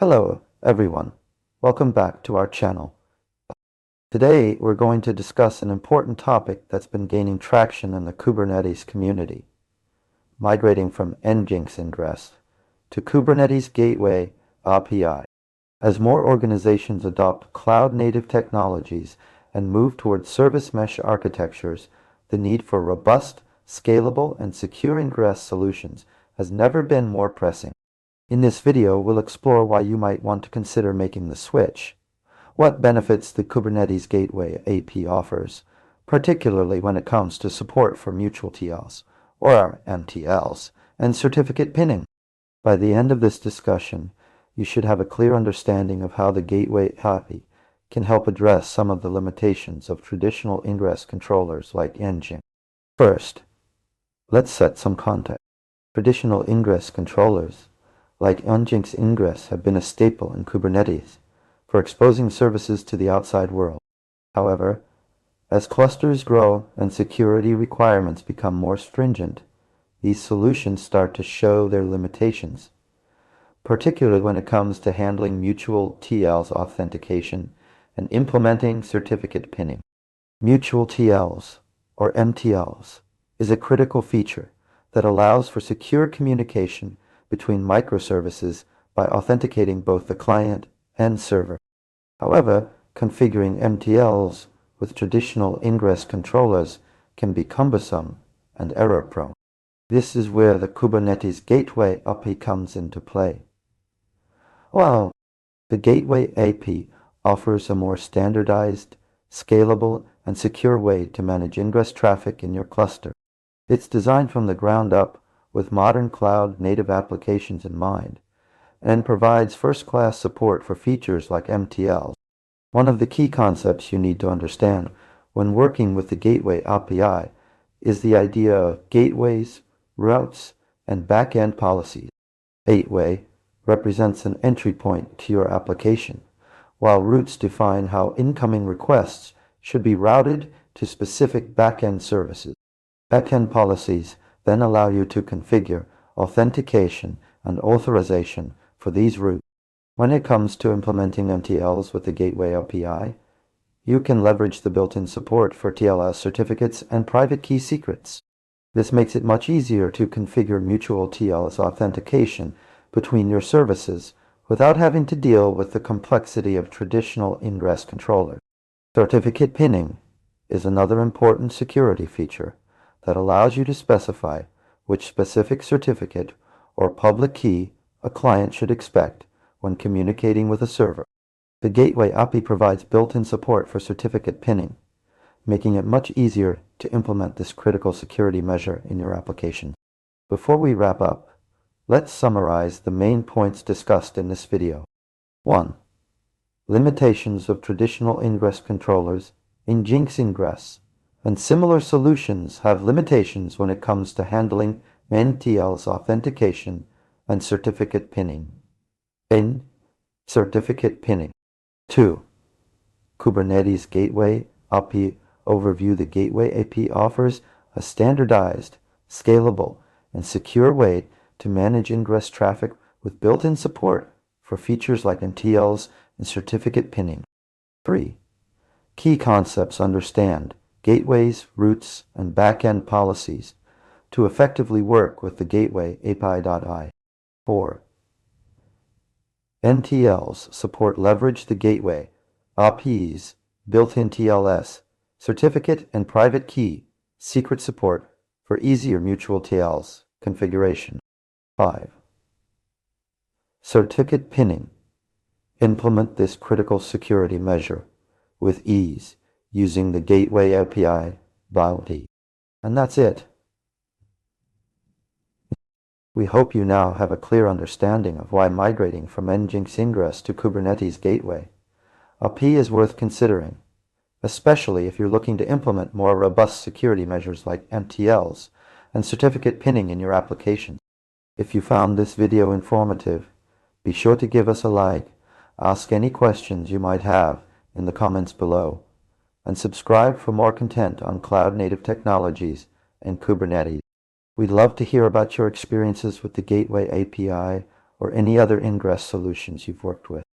Hello, everyone. Welcome back to our channel. Today, we're going to discuss an important topic that's been gaining traction in the Kubernetes community, migrating from NGINX Ingress to Kubernetes Gateway API. As more organizations adopt cloud-native technologies and move towards service mesh architectures, the need for robust, scalable, and secure ingress solutions has never been more pressing. In this video, we'll explore why you might want to consider making the switch, what benefits the Kubernetes Gateway API offers, particularly when it comes to support for mutual TLs, or mTLs, and certificate pinning. By the end of this discussion, you should have a clear understanding of how the Gateway API can help address some of the limitations of traditional ingress controllers like NGINX. First, let's set some context. Traditional ingress controllers like NGINX Ingress have been a staple in Kubernetes for exposing services to the outside world. However, as clusters grow and security requirements become more stringent, these solutions start to show their limitations, particularly when it comes to handling mutual TLs authentication and implementing certificate pinning. Mutual TLs, or mTLs, is a critical feature that allows for secure communication between microservices by authenticating both the client and server. However, configuring mTLs with traditional ingress controllers can be cumbersome and error-prone. This is where the Kubernetes Gateway API comes into play. While the Gateway API offers a more standardized, scalable, and secure way to manage ingress traffic in your cluster, it's designed from the ground up with modern cloud-native applications in mind, and provides first-class support for features like mTLs. One of the key concepts you need to understand when working with the Gateway API is the idea of gateways, routes, and back-end policies. Gateway represents an entry point to your application, while routes define how incoming requests should be routed to specific back-end services. Back-end policies then allow you to configure authentication and authorization for these routes. When it comes to implementing mTLs with the Gateway API, you can leverage the built-in support for TLS certificates and private key secrets. This makes it much easier to configure mutual TLS authentication between your services without having to deal with the complexity of traditional ingress controllers. Certificate pinning is another important security feature that allows you to specify which specific certificate or public key a client should expect when communicating with a server. The Gateway API provides built-in support for certificate pinning, making it much easier to implement this critical security measure in your application. Before we wrap up, let's summarize the main points discussed in this video. 1. Limitations of traditional ingress controllers in NGINX Ingress. And similar solutions have limitations when it comes to handling mTLs authentication and certificate pinning. Certificate pinning. 2. Kubernetes Gateway API overview. The Gateway API offers a standardized, scalable, and secure way to manage ingress traffic with built-in support for features like mTLs and certificate pinning. 3. Key concepts: understand gateways, routes, and back-end policies to effectively work with the Gateway API.I. 4. mTLs support leverage the Gateway API's built-in TLS, certificate and private key, secret support for easier mutual TLs configuration. 5. Certificate pinning. Implement this critical security measure with ease using the Gateway API bounty. And that's it. We hope you now have a clear understanding of why migrating from NGINX Ingress to Kubernetes Gateway API is worth considering, especially if you're looking to implement more robust security measures like mTLs and certificate pinning in your application. If you found this video informative, be sure to give us a like, ask any questions you might have in the comments below, and subscribe for more content on cloud-native technologies and Kubernetes. We'd love to hear about your experiences with the Gateway API or any other ingress solutions you've worked with.